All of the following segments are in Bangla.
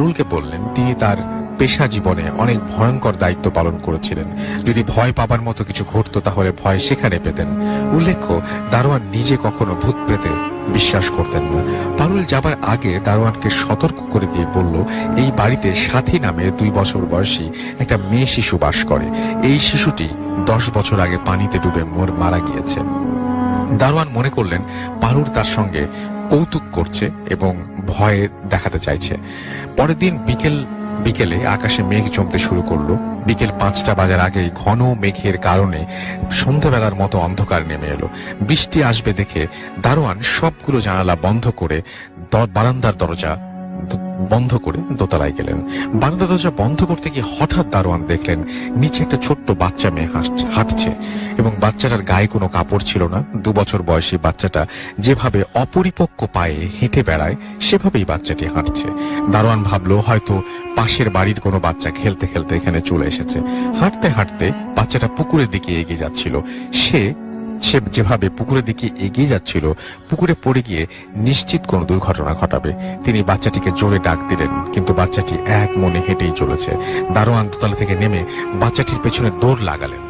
পারুলকে বললেন তিনি তার পেশা জীবনে অনেক ভয়ঙ্কর দায়িত্ব পালন করেছিলেন। যদি ভয় পাবার মতো কিছু ঘটতো তাহলে ভয় সেখানে পেতেন। উল্লেখ্য, দারোয়ান নিজে কখনো ভূত প্রেতে বিশ্বাস করতেন না। পারুল যাবার আগে দারোয়ানকে সতর্ক করে দিয়ে বলল, এই বাড়িতে সাথী নামে 2 বছর বয়সী একটা মেয়ে শিশু বাস করে। এই শিশুটি 10 বছর আগে পানিতে ডুবে মারা গিয়েছে। দারোয়ান মনে করলেন পারুল তার সঙ্গে কৌতুক করছে এবং ভয়ে দেখাতে চাইছে। পরের দিন বিকেলে আকাশে মেঘ জমতে শুরু করলো। বিকেল 5টা বাজার আগেই ঘন মেঘের কারণে সন্ধ্যাবেলার মতো অন্ধকার নেমে এলো। বৃষ্টি আসবে দেখে দারোয়ান সবগুলো জানালা বন্ধ করে বারান্দার দরজা বন্ধ করে দোতলায় গেলেন। বারান্দা দরজা বন্ধ করতে গিয়ে হঠাৎ দারোয়ান দেখলেন নিচে একটা ছোট্ট বাচ্চা মেয়ে হাঁটছে এবং বাচ্চাটার গায়ে কোনো কাপড় ছিল না। 2 বছর বয়সী বাচ্চাটা যেভাবে অপরিপক্ক পায়ে হেঁটে বেড়ায় সেভাবেই বাচ্চাটি হাঁটছে। দারোয়ান ভাবলো হয়তো পাশের বাড়ির কোনো বাচ্চা খেলতে খেলতে এখানে চলে এসেছে। হাঁটতে হাঁটতে বাচ্চাটা পুকুরের দিকে এগিয়ে যাচ্ছিল। সে যেভাবে পুকুরের দিকে এগিয়ে যাচ্ছিল, পুকুরে পড়ে গিয়ে নিশ্চিত কোনো দুর্ঘটনা ঘটাবে। তিনি বাচ্চাটিকে জোরে ডাক দিলেন, কিন্তু বাচ্চাটি এক মনে হেঁটেই চলেছে। দারোয়ান দোতলা থেকে নেমে বাচ্চাটির পেছনে দৌড় লাগালেন।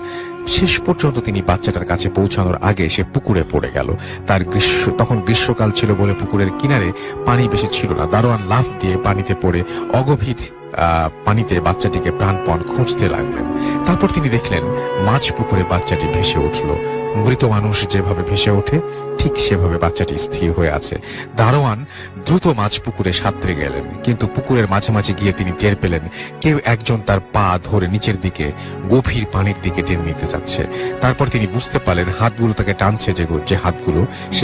শেষ পর্যন্ত তিনি বাচ্চাটার কাছে পৌঁছানোর আগে সে পুকুরে পড়ে গেল। তখন গ্রীষ্মকাল ছিল বলে পুকুরের কিনারে পানি বেশি ছিল না। দারোয়ান লাফ দিয়ে পানিতে পড়ে অগভীর পানিতে বাচ্চাটিকে প্রাণপণ খুঁজতে লাগলেন। তারপর তিনি দেখলেন মাঝ পুকুরে বাচ্চাটি ভেসে উঠল। মৃত মানুষ যেভাবে ভেসে ওঠে ঠিক সেভাবে বাচ্চাটি স্থির হয়ে আছে। দারোয়ান দ্রুত মাঝ পুকুরে সাঁতরে গেলেন, কিন্তু পুকুরের মাঝামাঝি গিয়ে তিনি টের পেলেন কেউ একজন তার পা ধরে নিচের দিকে গভীর পানির দিকে টেনে নিতে যাচ্ছে। তারপর তিনি বুঝতে পারলেন হাতগুলো তাকে টানছে, যে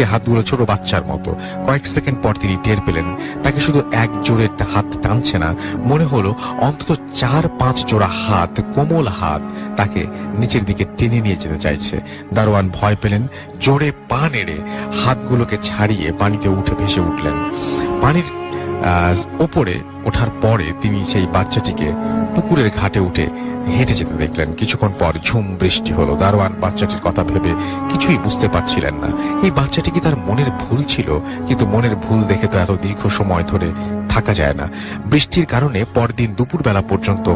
হাতগুলো ছোট বাচ্চার মতো। কয়েক সেকেন্ড পর তিনি টের পেলেন তাকে শুধু এক জোরে হাত টানছে না, মনে হলো অন্তত 4-5 জোড়া হাত, কোমল হাত তাকে নিচের দিকে টেনে নিয়ে যেতে চাইছে। দারোয়ান ভয় পেলেন, জোরে পা নেড়ে হাতগুলোকে ছাড়িয়ে পানিতে উঠে ভেসে উঠলেন। পানির ওপরে ওঠার পরে তিনি সেই বাচ্চাটিকে পুকুরের ঘাটে উঠে হেঁটে যেতে দেখলেন। কিছুক্ষণ পর ঝুম বৃষ্টি হলো। দারোয়ান বাচ্চাটির কথা ভেবে কিছুই বুঝতে পারছিলেন না। এই বাচ্চাটি কি তার মনের ভুল ছিল? কিন্তু মনের ভুল দেখে তো এত দীর্ঘ সময় ধরে থাকা যায় না। বৃষ্টির কারণে পরদিন দুপুরবেলা পর্যন্ত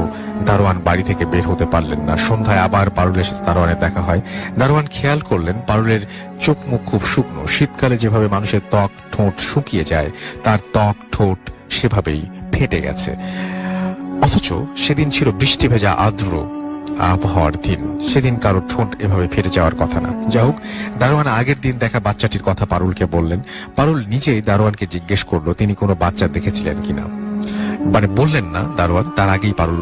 দারোয়ান বাড়ি থেকে বের হতে পারলেন না। সন্ধ্যায় আবার পারুলের সাথে দারোয়ানের দেখা হয়। দারোয়ান খেয়াল করলেন পারুলের চোখ মুখ খুব শুকনো। শীতকালে যেভাবে মানুষের ত্বক ঠোঁট শুকিয়ে যায়, তার ত্বক ঠোঁট সেভাবেই ফেটে গেছে। অথচ সেদিন ছিল বৃষ্টি ভেজা আর্দ্র আবহাওয়ার দিন। সেদিন কারো ঠোঁট এভাবে ফেটে যাওয়ার কথা না। যাই হোক, দারোয়ান আগের দিন দেখা বাচ্চাটির কথা পারুলকে বললেন। পারুল নিজেই দারোয়ানকে জিজ্ঞেস করলো তিনি কোনো বাচ্চা দেখেছিলেন কিনা। বললেন না দারোয়ান, তার আগেই পারুল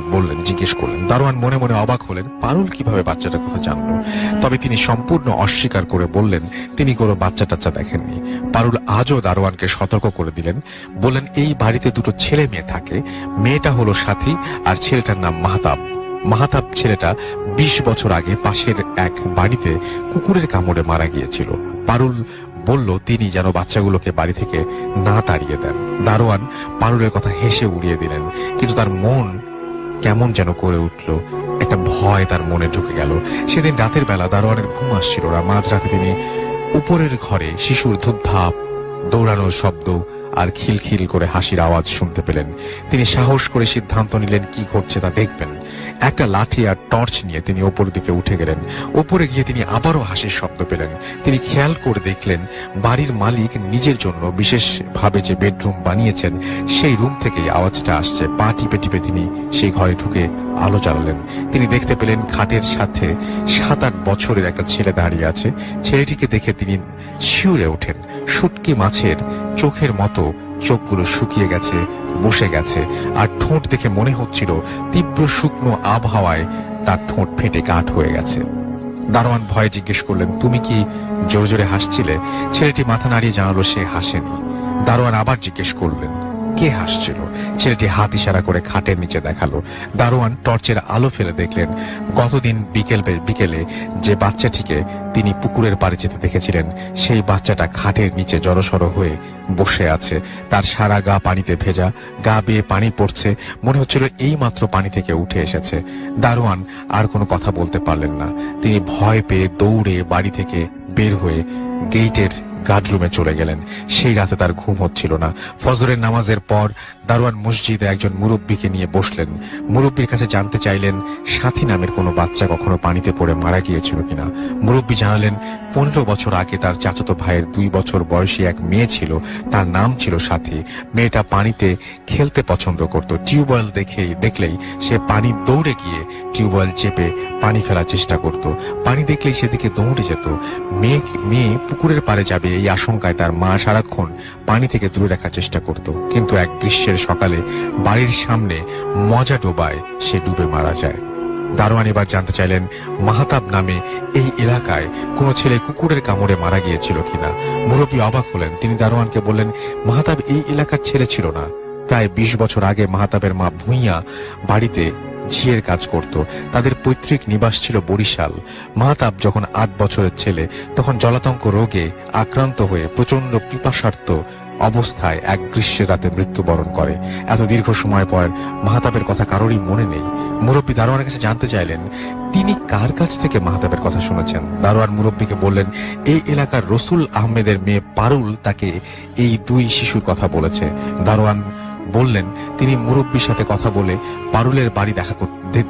জিজ্ঞেস করলেন। দারোয়ান মনে মনে অবাক হলেন পারুল কিভাবে বাচ্চাটার কথা জানলো। তবে তিনি সম্পূর্ণ অস্বীকার করে বললেন তিনি কোনো বাচ্চা টাচ্চা দেখেননি। পারুল আজও দারোয়ানকে সতর্ক করে দিলেন, বললেন এই বাড়িতে 2 ছেলে মেয়ে থাকে। মেয়েটা হলো সাথী আর ছেলেটার নাম মাহাতাব। ছেলেটা 20 বছর আগে পাশের এক বাড়িতে কুকুরের কামড়ে মারা গিয়েছিল। পারুল বলল তিনি যেন বাচ্চাগুলোকে বাড়ি থেকে না তাড়িয়ে দেন। দারোয়ান পারুলের কথা হেসে উড়িয়ে দিলেন, কিন্তু তার মন কেমন যেন করে উঠল। একটা ভয় তার মনে ঢুকে গেল। সেদিন রাতের বেলা দারোয়ানের ঘুম আসছিল না। মাঝরাতে তিনি উপরের ঘরে শিশুর ধূপধাপ, দৌড়ানোর শব্দ আর খিলখিল করে হাসির আওয়াজ শুনতে পেলেন। তিনি সাহস করে সিদ্ধান্ত নিলেন কি ঘটছে তা দেখবেন। একটা লাঠি আর টর্চ নিয়ে তিনি ওপরের দিকে উঠে গেলেন। ওপরে গিয়ে তিনি আবারও হাসির শব্দ পেলেন। তিনি খেয়াল করে দেখলেন বাড়ির মালিক নিজের জন্য বিশেষভাবে যে বেডরুম বানিয়েছেন সেই রুম থেকেই আওয়াজটা আসছে। পা টিপে টিপে তিনি সেই ঘরে ঢুকে আলো জ্বালালেন। তিনি দেখতে পেলেন খাটের সাথে 7-8 বছরের একটা ছেলে দাঁড়িয়ে আছে। ছেলেটিকে দেখে তিনি শিউরে ওঠেন। শুটকি মাছের চোখের মতো চোখগুলো শুকিয়ে গেছে, বসে গেছে, আর ঠোঁট দেখে মনে হচ্ছিল তীব্র শুকনো আবহাওয়ায় তার ঠোঁট ফেটে কাঠ হয়ে গেছে। দারোয়ান ভয়ে জিজ্ঞেস করলেন তুমি কি জোরে জোরে হাসছিলে? ছেলেটি মাথা নাড়িয়ে জানালো সে হাসেনি। দারোয়ান আবার জিজ্ঞেস করলেন কে হাসছিল? ছেলেটি হাত ইশারা করে খাটের নিচে দেখালো। দারোয়ান টর্চের আলো ফেলে দেখলেন গতদিন বিকেলে যে বাচ্চাটিকে তিনি পুকুরের পাড়ে যেতে দেখেছিলেন সেই বাচ্চাটা খাটের নিচে জড়সড় হয়ে বসে আছে। তার সারা গা পানিতে ভেজা, গা বেয়ে পানি পড়ছে, মনে হচ্ছিল এই মাত্র পানি থেকে উঠে এসেছে। দারোয়ান আর কোনো কথা বলতে পারলেন না। তিনি ভয় পেয়ে দৌড়ে বাড়ি থেকে বের হয়ে গেটের গার্ডরুমে চলে গেলেন। সেই রাতে তার ঘুম হচ্ছিল না। ফজরের নামাজের পর দারোয়ান মসজিদে একজন মুরব্বীকে নিয়ে বসলেন। মুরব্বীর কাছে জানতে চাইলেন সাথী নামের কোনো বাচ্চা কখনো পানিতে পড়ে মারা গিয়েছিল কিনা। মুরব্বী জানালেন 15 বছর আগে তার চাচাতো ভাইয়ের 2 বছর বয়সী এক মেয়ে ছিল, তার নাম ছিল সাথী। মেয়েটা পানিতে খেলতে পছন্দ করত। টিউবওয়েল দেখলেই সে পানি দৌড়ে গিয়ে টিউবওয়েল চেপে পানি ফেলার চেষ্টা করত। পানি দেখলেই সেদিকে দৌড়ে যেত। মেয়ে পুকুরের পাড়ে যাবে এই আশঙ্কায় তার মা সারাক্ষণ পানি থেকে দূরে রাখার চেষ্টা করত। কিন্তু এক গ্রীষ্মের সকালে বাড়ির সামনে মজা ডোবায় সে ডুবে মারা যায়। দারোয়ান এবার জানতে চাইলেন মাহতাব নামে এই এলাকায় কোনো ছেলে কুকুরের কামড়ে মারা গিয়েছিল কিনা। মুরব্বী অবাক হলেন। তিনি দারোয়ানকে বললেন মাহতাব এই এলাকার ছেলে ছিল না। প্রায় 20 বছর আগে মাহতাবের মা ভূঁইয়া বাড়িতে ঝিয়ের কাজ করত। তাদের পৈতৃক নিবাস ছিল বরিশাল। মাহতাব যখন 8 বছরের ছেলে তখন জলাতঙ্ক রোগে আক্রান্ত হয়ে প্রচন্ড পিপাসার্ত অবস্থায় এক গ্রীষ্মের রাতে মৃত্যুবরণ করে। এত দীর্ঘ সময় পর মাহতাবের কথা কারোরই মনে নেই। মুরব্বী দারোয়ানের কাছে জানতে চাইলেন তিনি কার কাছ থেকে মাহতাবের কথা শুনেছেন। দারোয়ান মুরব্বীকে বললেন এই এলাকার রসুল আহমেদের মেয়ে পারুল তাকে এই 2 শিশুর কথা বলেছে। দারোয়ান বললেন তিনি মুরব্বীর সাথে কথা বলে পারুলের বাড়ি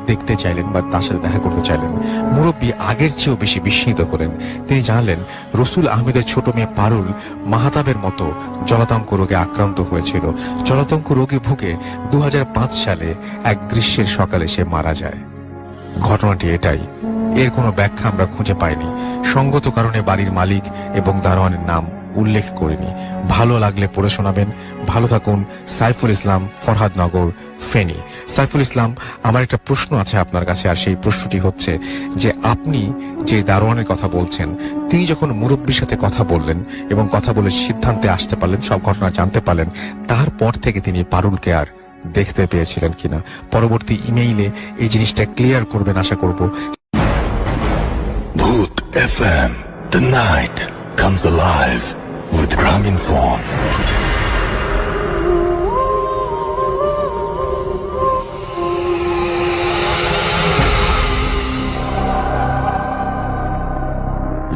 দেখতে চাইলেন বা তার সাথে দেখা করতে চাইলেন। মুরব্বী আগের চেয়েও বেশি বিস্মিত হলেন। তিনি জানালেন রসুল আহমেদের ছোট মেয়ে পারুল মাহতাবের মতো জলাতঙ্ক রোগে আক্রান্ত হয়েছিল। জলাতঙ্ক রোগে ভুগে 2005 সালে এক গ্রীষ্মের সকালে সে মারা যায়। ঘটনাটি এটাই। এর কোনো ব্যাখ্যা আমরা খুঁজে পাইনি। সঙ্গত কারণে বাড়ির মালিক এবং দারোয়ানের নাম উল্লেখ করিনি। ভালো লাগলে পড়ে শোনাবেন। ভালো থাকুন। সাইফুল ইসলাম, ফরহাদনগর, ফেনী। সাইফুল ইসলাম, আমার একটা প্রশ্ন আছে আপনার কাছে, আর সেই প্রশ্নটি হচ্ছে যে আপনি যে দারোয়ানের কথা বলছেন তিনি যখন মুরব্বীর সাথে কথা বললেন এবং কথা বলে সিদ্ধান্তে আসতে পারলেন, সব ঘটনা জানতে পারলেন, তারপর থেকে তিনি পারুলকে আর দেখতে পেয়েছিলেন কিনা পরবর্তী ইমেইলে এই জিনিসটা ক্লিয়ার করবেন আশা করব। ভূত FM, the night comes alive with Graminphone.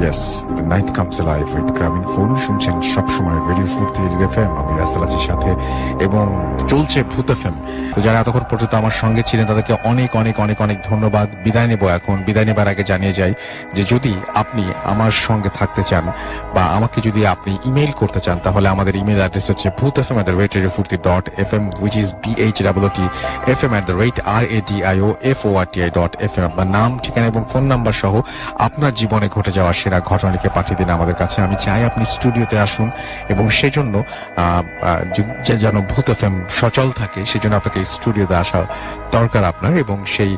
Yes, the night comes alive with Graminphone. শুনছেন সবসময় রেডিও ফুর্তি FM, আমি রাসেলাজির সাথে, এবং চলছে ভূত FM। তো যারা এতক্ষণ পর্যন্ত আমার সঙ্গে ছিলেন তাদেরকে অনেক অনেক অনেক অনেক ধন্যবাদ। বিদায় নেব এখন। বিদায় নেবার আগে জানিয়ে যাই যে যদি আপনি আমার সঙ্গে থাকতে চান বা আমাকে যদি আপনি ইমেইল করতে চান তাহলে আমাদের ইমেইল অ্যাড্রেস হচ্ছে bhutfm@radiofurti.fm, which is BHOOTFM@radio.fm। আপনার নাম, ঠিকানা এবং ফোন নাম্বার সহ আপনার জীবনে ঘটে যাওয়া সেরা ঘটনা লিখে পাঠিয়ে দিন আমাদের কাছে। আমি চাই আপনি স্টুডিওতে আসুন এবং সেজন্য যেন ভূত FM সচল থাকে সেজন্য আপনাকে স্টুডিওতে আসা দরকার আপনার, এবং সেই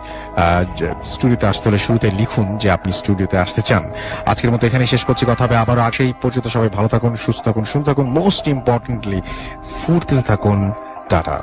স্টুডিওতে আসতে হলে শুরুতে লিখুন যে আপনি স্টুডিওতে আসতে চান। আজকের মতো এখানে শেষ করছি। কথা হবে আবারও। সেই পর্যন্ত সবাই ভালো থাকুন, সুস্থ থাকুন, শুনতে থাকুন, মোস্ট ইম্পর্টেন্টলি ফুর্তিতে থাকুন। টাটা।